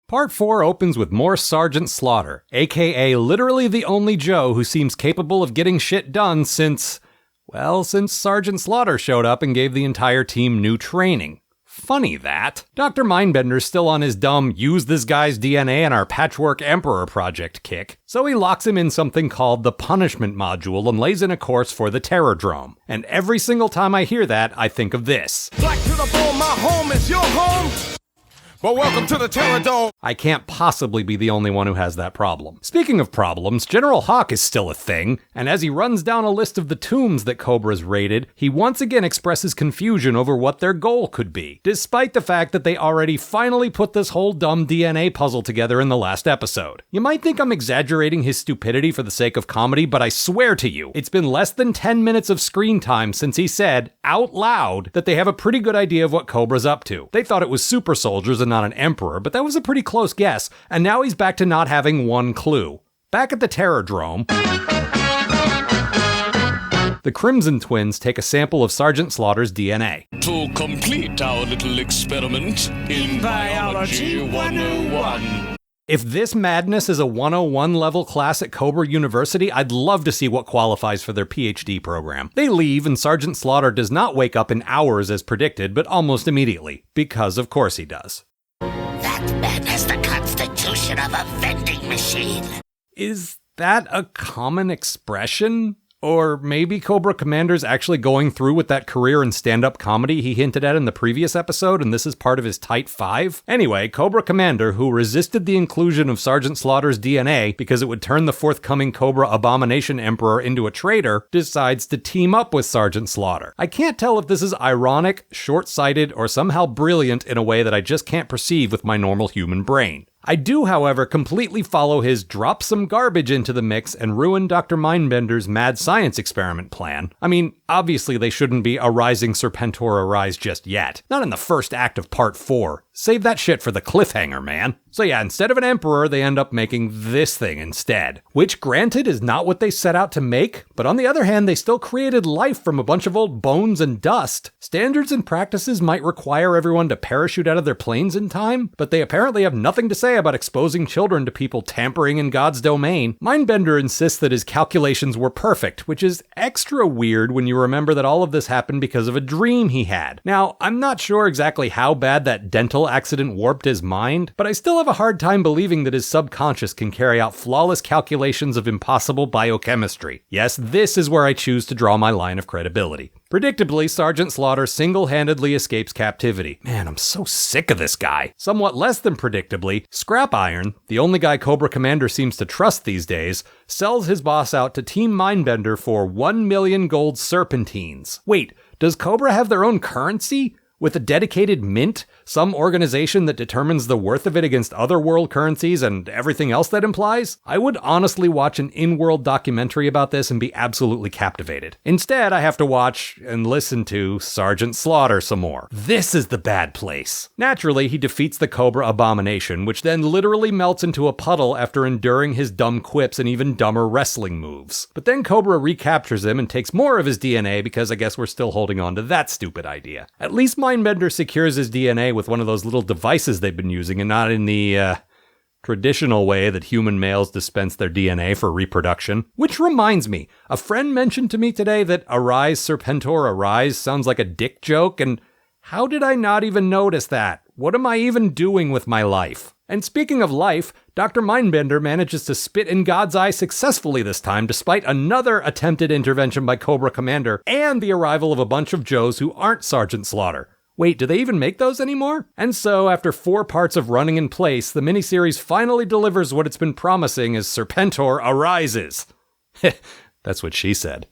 Part 4 opens with more Sergeant Slaughter, aka literally the only Joe who seems capable of getting shit done since Sergeant Slaughter showed up and gave the entire team new training. Funny that. Dr. Mindbender's still on his dumb use this guy's DNA in our Patchwork Emperor project kick, so he locks him in something called the Punishment Module and lays in a course for the Terrordrome. And every single time I hear that, I think of this. Black to the bone, my home is your home. But welcome to the Terrordrome. I can't possibly be the only one who has that problem. Speaking of problems, General Hawk is still a thing, and as he runs down a list of the tombs that Cobra's raided, he once again expresses confusion over what their goal could be, despite the fact that they already finally put this whole dumb DNA puzzle together in the last episode. You might think I'm exaggerating his stupidity for the sake of comedy, but I swear to you, it's been less than 10 minutes of screen time since he said, out loud, that they have a pretty good idea of what Cobra's up to. They thought it was super soldiers and not an emperor, but that was a pretty close guess, and now he's back to not having one clue. Back at the Terrordrome, the Crimson Twins take a sample of Sergeant Slaughter's DNA. To complete our little experiment in Biology 101. If this madness is a 101 level class at Cobra University, I'd love to see what qualifies for their PhD program. They leave, and Sergeant Slaughter does not wake up in hours as predicted, but almost immediately, because of course he does. That man has the constitution of a vending machine. Is that a common expression? Or maybe Cobra Commander's actually going through with that career in stand-up comedy he hinted at in the previous episode, and this is part of his Tight 5? Anyway, Cobra Commander, who resisted the inclusion of Sergeant Slaughter's DNA because it would turn the forthcoming Cobra Abomination Emperor into a traitor, decides to team up with Sergeant Slaughter. I can't tell if this is ironic, short-sighted, or somehow brilliant in a way that I just can't perceive with my normal human brain. I do, however, completely follow his drop some garbage into the mix and ruin Dr. Mindbender's mad science experiment plan. I mean, obviously they shouldn't be arising Serpentor arise just yet. Not in the first act of part 4. Save that shit for the cliffhanger, man. So yeah, instead of an emperor, they end up making this thing instead. Which, granted, is not what they set out to make, but on the other hand, they still created life from a bunch of old bones and dust. Standards and practices might require everyone to parachute out of their planes in time, but they apparently have nothing to say about exposing children to people tampering in God's domain. Mindbender insists that his calculations were perfect, which is extra weird when you remember that all of this happened because of a dream he had. Now, I'm not sure exactly how bad that dental accident warped his mind, but I still have a hard time believing that his subconscious can carry out flawless calculations of impossible biochemistry. Yes, this is where I choose to draw my line of credibility. Predictably, Sergeant Slaughter single-handedly escapes captivity. Man, I'm so sick of this guy. Somewhat less than predictably, Scrap Iron, the only guy Cobra Commander seems to trust these days, sells his boss out to Team Mindbender for 1 million gold serpentines. Wait, does Cobra have their own currency? With a dedicated mint, some organization that determines the worth of it against other world currencies and everything else that implies? I would honestly watch an in-world documentary about this and be absolutely captivated. Instead, I have to watch and listen to Sergeant Slaughter some more. This is the bad place. Naturally, he defeats the Cobra Abomination, which then literally melts into a puddle after enduring his dumb quips and even dumber wrestling moves. But then Cobra recaptures him and takes more of his DNA because I guess we're still holding on to that stupid idea. At least Mindbender secures his DNA with one of those little devices they've been using and not in the, traditional way that human males dispense their DNA for reproduction. Which reminds me, a friend mentioned to me today that Arise Serpentor Arise sounds like a dick joke, and how did I not even notice that? What am I even doing with my life? And speaking of life, Dr. Mindbender manages to spit in God's eye successfully this time, despite another attempted intervention by Cobra Commander and the arrival of a bunch of Joes who aren't Sergeant Slaughter. Wait, do they even make those anymore? And so, after 4 parts of running in place, the miniseries finally delivers what it's been promising as Serpentor arises. That's what she said.